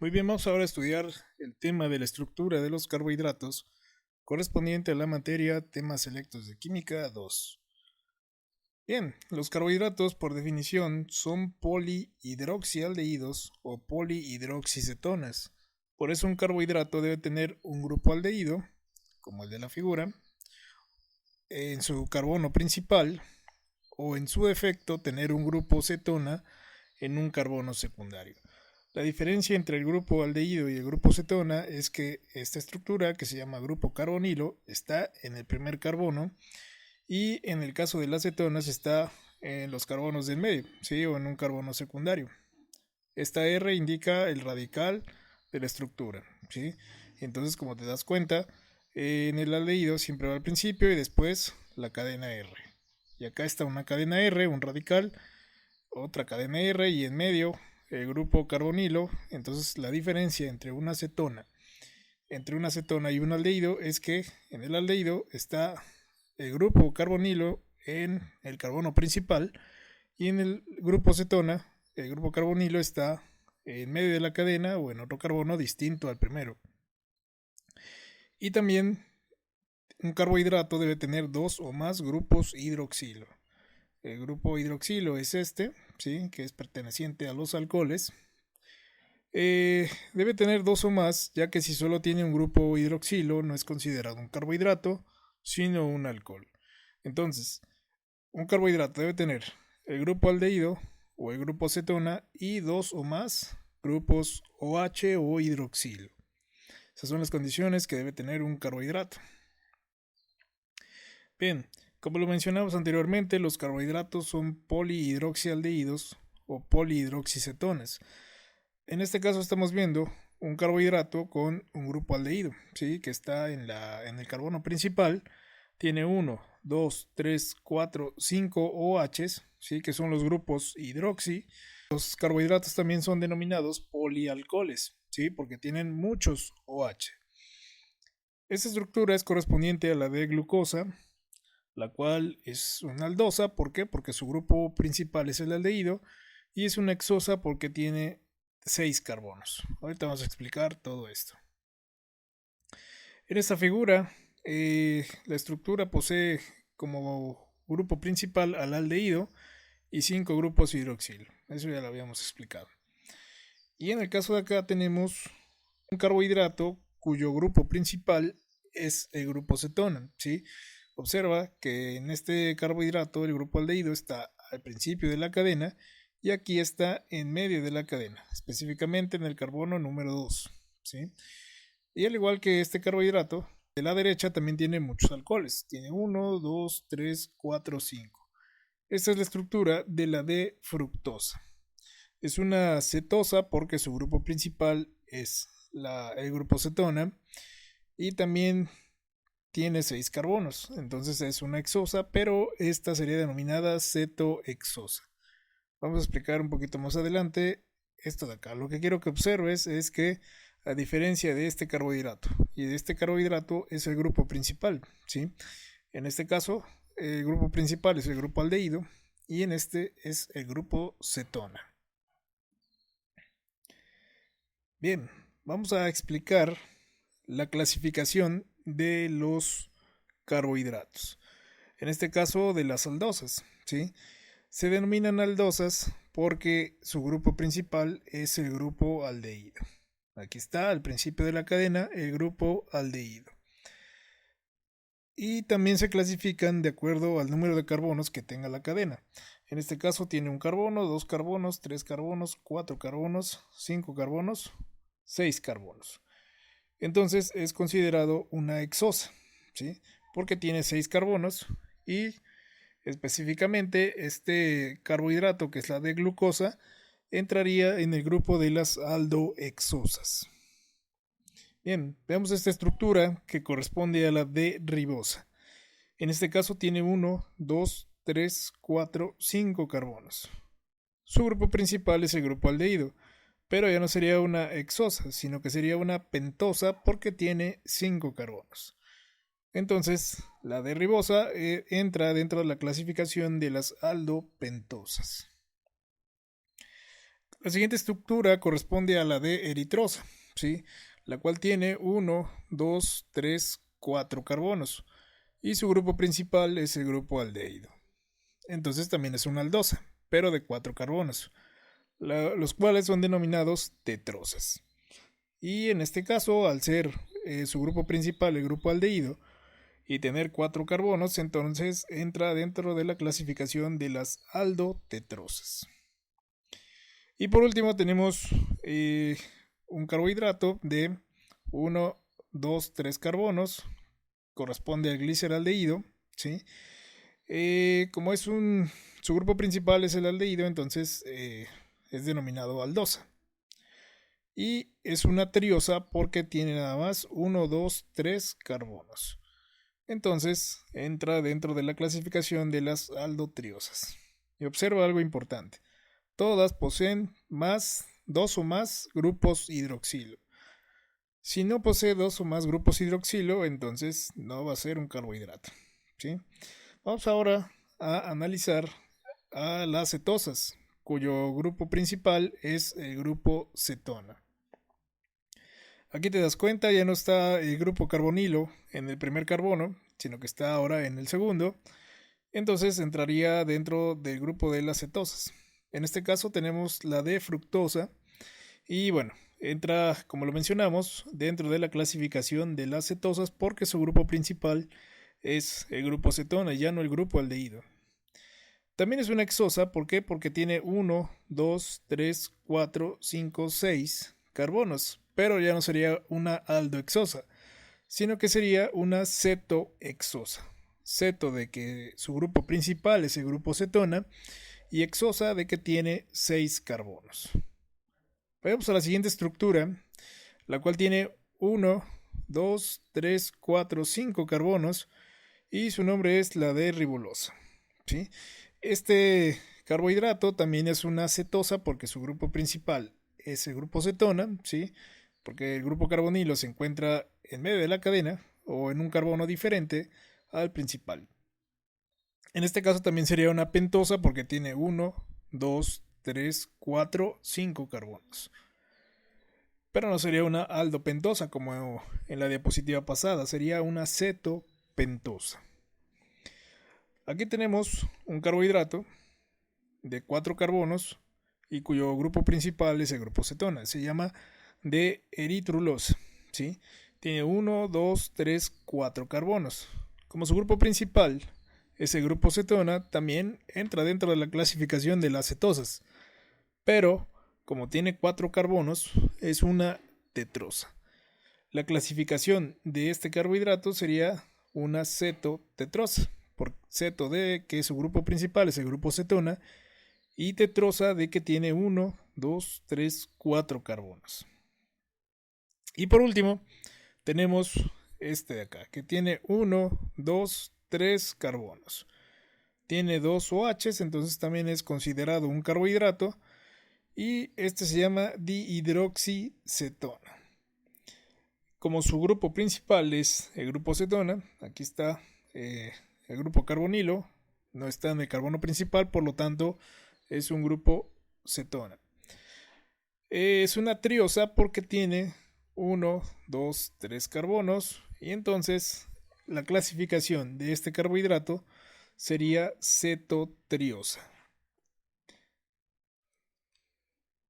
Muy bien, vamos ahora a estudiar el tema de la estructura de los carbohidratos correspondiente a la materia Temas Selectos de Química 2. Bien, los carbohidratos por definición son polihidroxialdehídos o polihidroxicetonas. Por eso un carbohidrato debe tener un grupo aldehído, como el de la figura, en su carbono principal o en su defecto tener un grupo cetona en un carbono secundario. La diferencia entre el grupo aldehído y el grupo cetona es que esta estructura, que se llama grupo carbonilo, está en el primer carbono y en el caso de las cetonas está en los carbonos del medio, ¿sí? O en un carbono secundario. Esta R indica el radical de la estructura, ¿sí? Entonces, como te das cuenta, en el aldehído siempre va al principio y después la cadena R. Y acá está una cadena R, un radical, otra cadena R y en medio el grupo carbonilo. Entonces la diferencia entre una acetona y un aldehído es que en el aldehído está el grupo carbonilo en el carbono principal y en el grupo cetona el grupo carbonilo está en medio de la cadena o en otro carbono distinto al primero. Y también un carbohidrato debe tener dos o más grupos hidroxilo. El grupo hidroxilo es este, ¿sí? Que es perteneciente a los alcoholes. Debe tener dos o más, ya que si solo tiene un grupo hidroxilo no es considerado un carbohidrato, sino un alcohol. Entonces, un carbohidrato debe tener el grupo aldehído o el grupo cetona y dos o más grupos OH o hidroxilo. Esas son las condiciones que debe tener un carbohidrato. Bien, como lo mencionamos anteriormente, los carbohidratos son polihidroxialdehídos o polihidroxicetonas. En este caso estamos viendo un carbohidrato con un grupo aldehído, ¿sí? Que está en el carbono principal. Tiene 1, 2, 3, 4, 5 OHs, ¿sí? Que son los grupos hidroxi. Los carbohidratos también son denominados polialcoholes, ¿sí? Porque tienen muchos OH. Esta estructura es correspondiente a la de glucosa, la cual es una aldosa. ¿Por qué? Porque su grupo principal es el aldehído y es una hexosa porque tiene 6 carbonos. Ahorita vamos a explicar todo esto. En esta figura, la estructura posee como grupo principal al aldehído y 5 grupos hidroxilo. Eso ya lo habíamos explicado. Y en el caso de acá tenemos un carbohidrato cuyo grupo principal es el grupo cetona, ¿sí? Observa que en este carbohidrato el grupo aldehído está al principio de la cadena y aquí está en medio de la cadena, específicamente en el carbono número 2, ¿sí? Y al igual que este carbohidrato, de la derecha también tiene muchos alcoholes, tiene 1, 2, 3, 4, 5. Esta es la estructura de la D-fructosa. Es una cetosa porque su grupo principal es el grupo cetona y también tiene 6 carbonos, entonces es una hexosa, pero esta sería denominada cetohexosa. Vamos a explicar un poquito más adelante esto de acá. Lo que quiero que observes es que a diferencia de este carbohidrato y de este carbohidrato es el grupo principal, ¿sí? En este caso el grupo principal es el grupo aldehído y en este es el grupo cetona. Bien, vamos a explicar la clasificación de los carbohidratos. En este caso de las aldosas, ¿sí? Se denominan aldosas porque su grupo principal es el grupo aldehído. Aquí está al principio de la cadena el grupo aldehído. Y también se clasifican de acuerdo al número de carbonos que tenga la cadena. En este caso tiene un carbono, 2 carbonos, 3 carbonos, 4 carbonos, 5 carbonos, 6 carbonos. Entonces es considerado una hexosa, ¿sí? Porque tiene 6 carbonos y específicamente este carbohidrato, que es la de glucosa, entraría en el grupo de las aldohexosas. Bien, veamos esta estructura que corresponde a la de ribosa. En este caso tiene 1, 2, 3, 4, 5 carbonos. Su grupo principal es el grupo aldehído, pero ya no sería una hexosa, sino que sería una pentosa porque tiene 5 carbonos. Entonces, la de ribosa entra dentro de la clasificación de las aldopentosas. La siguiente estructura corresponde a la de eritrosa, ¿sí? La cual tiene 1, 2, 3, 4 carbonos. Y su grupo principal es el grupo aldehído. Entonces también es una aldosa, pero de 4 carbonos, los cuales son denominados tetrosas. Y en este caso, al ser su grupo principal el grupo aldehído y tener 4 carbonos, entonces entra dentro de la clasificación de las aldotetrosas. Y por último tenemos un carbohidrato de 1, 2, 3 carbonos, corresponde al gliceraldehído, ¿sí? Como es su grupo principal es el aldehído, entonces es denominado aldosa. Y es una triosa porque tiene nada más 1, 2, 3 carbonos. Entonces entra dentro de la clasificación de las aldotriosas. Y observa algo importante. Todas poseen más 2 o más grupos hidroxilo. Si no posee 2 o más grupos hidroxilo, entonces no va a ser un carbohidrato, ¿sí? Vamos ahora a analizar a las cetosas, cuyo grupo principal es el grupo cetona. Aquí te das cuenta, ya no está el grupo carbonilo en el primer carbono, sino que está ahora en el segundo. Entonces entraría dentro del grupo de las cetosas. En este caso tenemos la de fructosa y bueno, entra, como lo mencionamos, dentro de la clasificación de las cetosas porque su grupo principal es el grupo cetona y ya no el grupo aldehído. También es una hexosa, ¿por qué? Porque tiene 1, 2, 3, 4, 5, 6 carbonos, pero ya no sería una aldohexosa, sino que sería una cetohexosa. Ceto de que su grupo principal es el grupo cetona y hexosa de que tiene 6 carbonos. Vamos a la siguiente estructura, la cual tiene 1, 2, 3, 4, 5 carbonos y su nombre es la de ribolosa, ¿sí? Este carbohidrato también es una cetosa porque su grupo principal es el grupo cetona, ¿sí? Porque el grupo carbonilo se encuentra en medio de la cadena o en un carbono diferente al principal. En este caso también sería una pentosa porque tiene 1, 2, 3, 4, 5 carbonos. Pero no sería una aldopentosa como en la diapositiva pasada, sería una cetopentosa. Aquí tenemos un carbohidrato de 4 carbonos y cuyo grupo principal es el grupo cetona. Se llama de eritrulosa, ¿sí? Tiene 1, 2, 3, 4 carbonos. Como su grupo principal es el grupo cetona, también entra dentro de la clasificación de las cetosas. Pero, como tiene 4 carbonos, es una tetrosa. La clasificación de este carbohidrato sería una cetotetrosa, por ceto de que su grupo principal es el grupo cetona y tetrosa de que tiene 1, 2, 3, 4 carbonos. Y por último, tenemos este de acá, que tiene 1, 2, 3 carbonos. Tiene 2 OHs, entonces también es considerado un carbohidrato. Y este se llama dihidroxicetona. Como su grupo principal es el grupo cetona, aquí está el grupo carbonilo, no está en el carbono principal, por lo tanto es un grupo cetona. Es una triosa porque tiene 1, 2, 3 carbonos y entonces la clasificación de este carbohidrato sería cetotriosa.